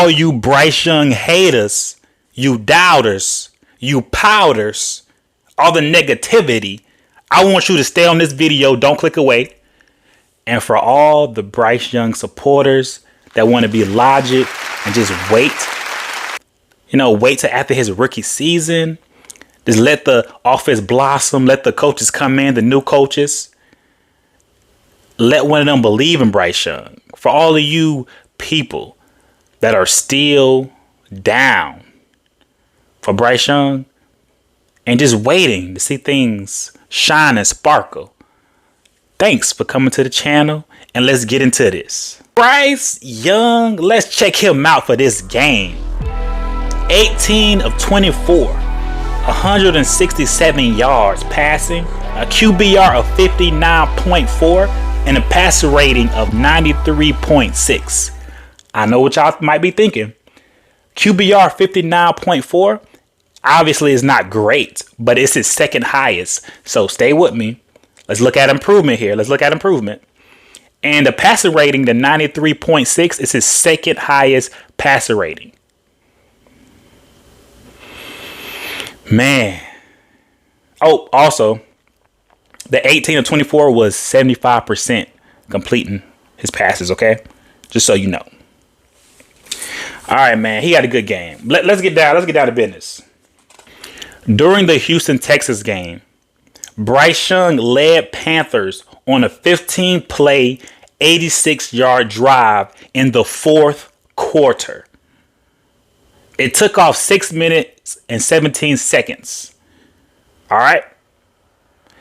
All you Bryce Young haters, you doubters, you powders, all the negativity, I want you to stay on this video. Don't click away. And for all the Bryce Young supporters that want to be logic and just wait, wait till after his rookie season, just let the offense blossom, let the coaches come in, the new coaches. Let one of them believe in Bryce Young. For all of you people that are still down for Bryce Young and just waiting to see things shine and sparkle, thanks for coming to the channel, and let's get into this. Bryce Young, let's check him out for this game. 18 of 24, 167 yards passing, a QBR of 59.4, and a passer rating of 93.6. I know what y'all might be thinking. QBR 59.4 obviously is not great, but it's his second highest. So stay with me. Let's look at improvement here. And the passer rating, the 93.6, is his second highest passer rating. Man. Oh, also, the 18 of 24 was 75% completing his passes, okay? Just so you know. All right, man. He had a good game. Let's get down to business. During the Houston-Texas game, Bryce Young led Panthers on a 15-play, 86-yard drive in the fourth quarter. It took off 6 minutes and 17 seconds. All right?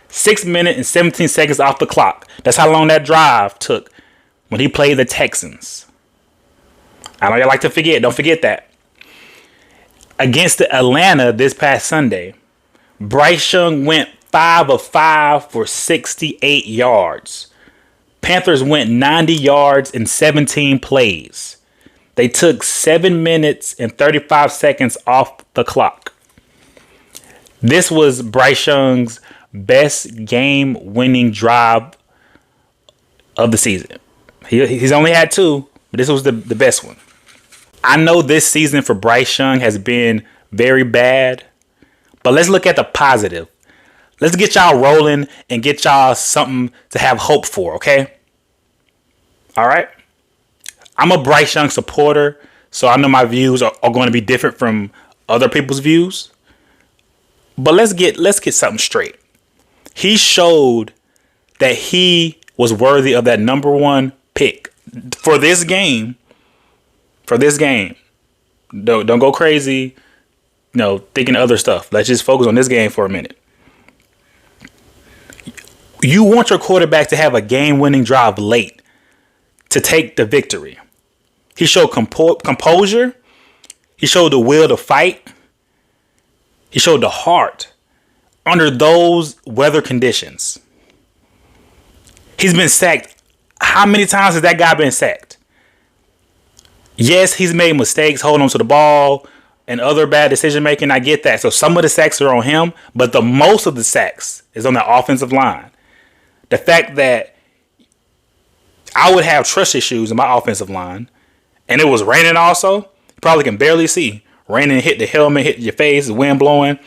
6 minutes and 17 seconds off the clock. That's how long that drive took when he played the Texans. I know y'all like to forget. Don't forget that. Against the Atlanta this past Sunday, Bryce Young went 5 of 5 for 68 yards. Panthers went 90 yards in 17 plays. They took 7 minutes and 35 seconds off the clock. This was Bryce Young's best game-winning drive of the season. He's only had 2, but this was the best one. I know this season for Bryce Young has been very bad, but let's look at the positive. Let's get y'all rolling and get y'all something to have hope for, okay? All right? I'm a Bryce Young supporter, so I know my views are going to be different from other people's views. But let's get something straight. He showed that he was worthy of that number 1 pick for this game. Don't go crazy, thinking other stuff. Let's just focus on this game for a minute. You want your quarterback to have a game-winning drive late to take the victory. He showed composure. He showed the will to fight. He showed the heart under those weather conditions. He's been sacked. How many times has that guy been sacked? Yes, he's made mistakes holding on to the ball and other bad decision making. I get that. So some of the sacks are on him, but the most of the sacks is on the offensive line. The fact that I would have trust issues in my offensive line, and it was raining also. You probably can barely see. Raining hit the helmet, hit your face, the wind blowing.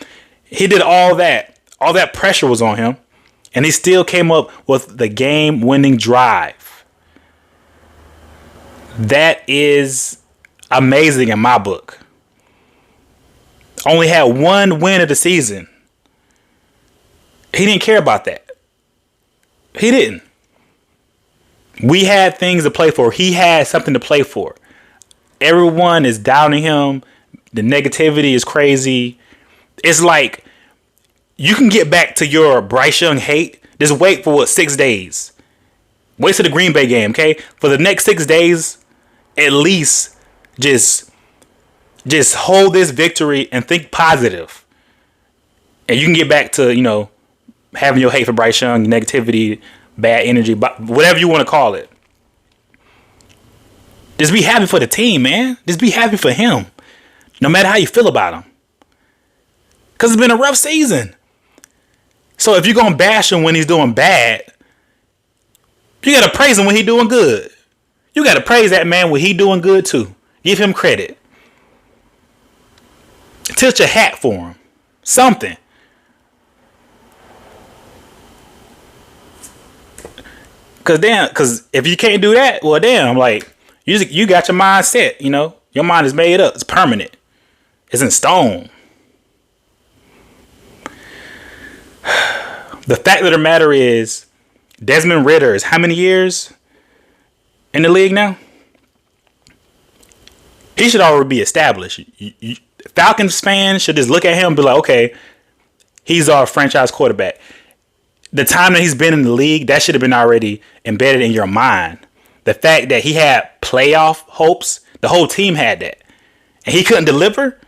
He did all that. All that pressure was on him, and he still came up with the game-winning drive. That is amazing in my book. Only had 1 win of the season. He didn't care about that. He didn't. We had things to play for. He had something to play for. Everyone is doubting him. The negativity is crazy. It's like you can get back to your Bryce Young hate. Just wait for 6 days. Wait till the Green Bay game, okay? For the next 6 days, at least just hold this victory and think positive. And you can get back to, having your hate for Bryce Young, negativity, bad energy, whatever you want to call it. Just be happy for the team, man. Just be happy for him. No matter how you feel about him. Because it's been a rough season. So if you're going to bash him when he's doing bad, you got to praise him when he's doing good. You got to praise that man when he's doing good too. Give him credit. Tilt your hat for him. Something. Cause if you can't do that, well, damn, like you got your mind set. You know, your mind is made up. It's permanent. It's in stone. The fact of the matter is, Desmond Ridder is how many years in the league now? He should already be established. Falcons fans should just look at him and be like, okay, he's our franchise quarterback. The time that he's been in the league, that should have been already embedded in your mind. The fact that he had playoff hopes, the whole team had that. And he couldn't deliver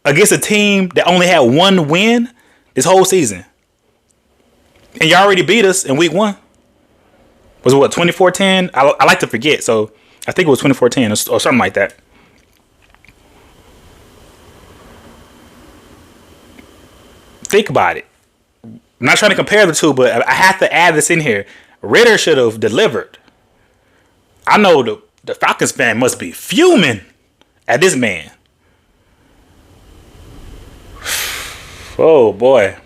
against a team that only had one win this whole season. And you already beat us in week 1. Was it what, 24-10? I like to forget, so I think it was 24-10 or something like that. Think about it. I'm not trying to compare the two, but I have to add this in here. Ridder should have delivered. I know the Falcons fan must be fuming at this man. Oh, boy.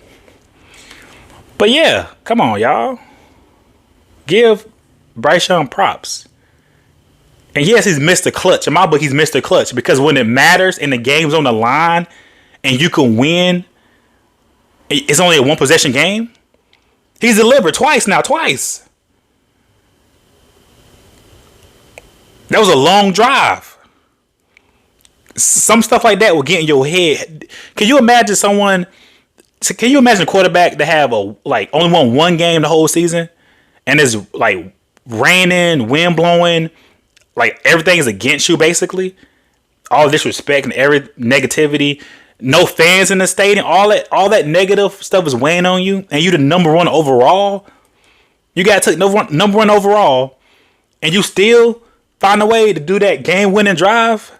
But yeah, come on, y'all. Give Bryce Young props. And yes, he's Mr. Clutch. In my book, he's Mr. Clutch. Because when it matters and the game's on the line and you can win, it's only a 1-possession game. He's delivered twice. That was a long drive. Some stuff like that will get in your head. Can you imagine a quarterback that have only won one game the whole season, and it's like raining, wind blowing, like everything is against you basically, all disrespect and every negativity, no fans in the stadium, all that negative stuff is weighing on you, and you the number 1 overall. You got to take number 1 overall, and you still find a way to do that game-winning drive.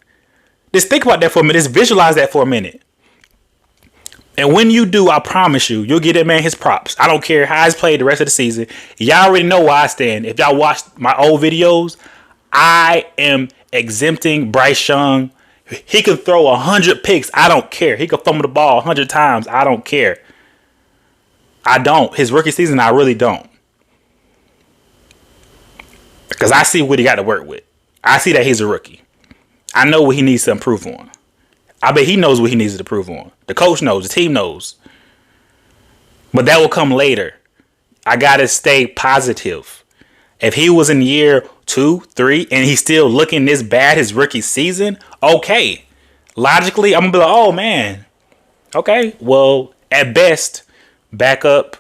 Just think about that for a minute. Just visualize that for a minute. And when you do, I promise you, you'll get that man his props. I don't care how he's played the rest of the season. Y'all already know where I stand. If y'all watched my old videos, I am exempting Bryce Young. He can throw 100 picks. I don't care. He can fumble the ball 100 times. I don't care. I don't. His rookie season, I really don't. Because I see what he got to work with. I see that he's a rookie. I know what he needs to improve on. I bet he knows what he needs to improve on. The coach knows. The team knows. But that will come later. I got to stay positive. If he was in year 2, 3, and he's still looking this bad his rookie season, okay. Logically, I'm going to be like, oh, man. Okay, well, at best, back up.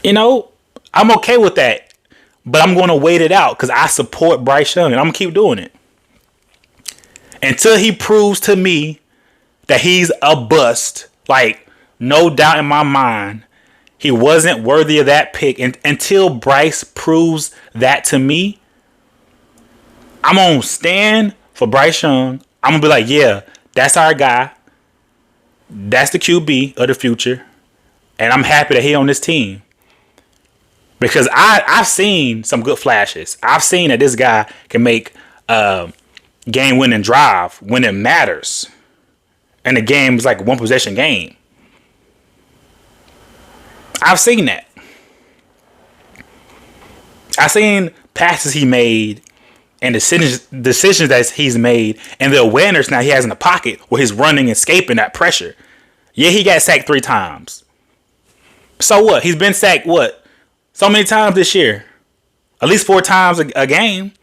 You know, I'm okay with that. But I'm going to wait it out because I support Bryce Young, and I'm going to keep doing it. Until he proves to me that he's a bust, like, no doubt in my mind, he wasn't worthy of that pick. And until Bryce proves that to me, I'm going to stand for Bryce Young. I'm going to be like, yeah, that's our guy. That's the QB of the future. And I'm happy that he's on this team. Because I've seen some good flashes. I've seen that this guy can make a game-winning drive when it matters. And the game is like a 1-possession game. I've seen that. I've seen passes he made and decisions that he's made and the awareness now he has in the pocket where he's running and escaping that pressure. Yeah, he got sacked 3 times. So what? He's been sacked, what? So many times this year. At least 4 times a game.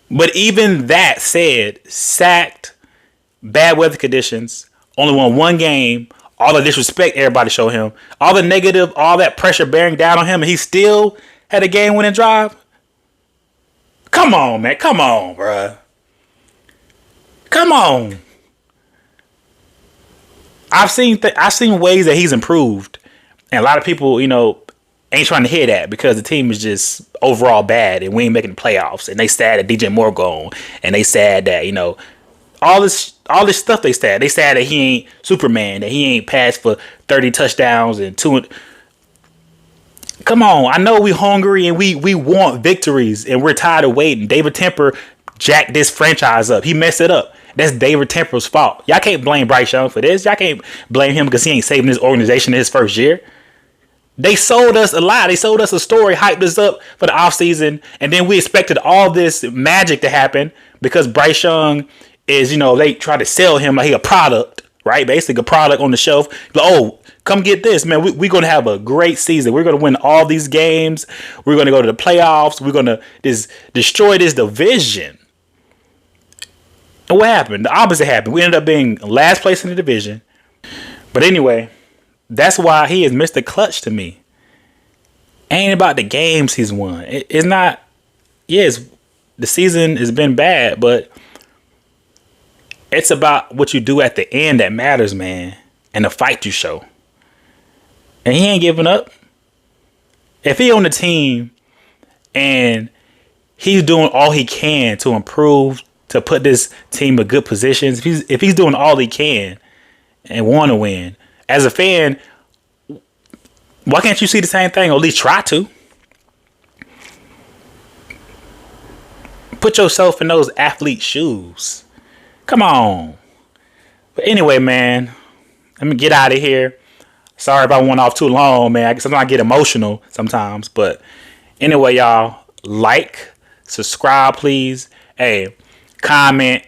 But even that said, sacked, bad weather conditions, only won 1 game, all the disrespect everybody showed him, all the negative, all that pressure bearing down on him, and he still had a game-winning drive? Come on, man. Come on, bruh. Come on. I've seen ways that he's improved. And a lot of people, ain't trying to hear that because the team is just overall bad and we ain't making the playoffs. And they sad that DJ Moore gone. And they sad that, all this stuff they sad. They sad that he ain't Superman, that he ain't passed for 30 touchdowns and 2. Come on, I know we hungry and we want victories and we're tired of waiting. David Temper jacked this franchise up. He messed it up. That's David Temper's fault. Y'all can't blame Bryce Young for this. Y'all can't blame him because he ain't saving his organization in his first year. They sold us a lie. They sold us a story, hyped us up for the offseason, and then we expected all this magic to happen because Bryce Young is, they try to sell him like he a product, right? Basically a product on the shelf. Like, oh, come get this, man. We're going to have a great season. We're going to win all these games. We're going to go to the playoffs. We're going to destroy this division. And what happened? The opposite happened. We ended up being last place in the division. But anyway, that's why he is Mr. Clutch to me. Ain't about the games he's won. It's not. Yes, the season has been bad, but it's about what you do at the end that matters, man. And the fight you show. And he ain't giving up. If he on the team and he's doing all he can to improve, to put this team in good positions, if he's doing all he can and want to win, as a fan, why can't you see the same thing or at least try to? Put yourself in those athlete shoes. Come on. But anyway, man, let me get out of here. Sorry if I went off too long, man. Sometimes I get emotional sometimes. But anyway, y'all, like, subscribe, please. Hey, comment,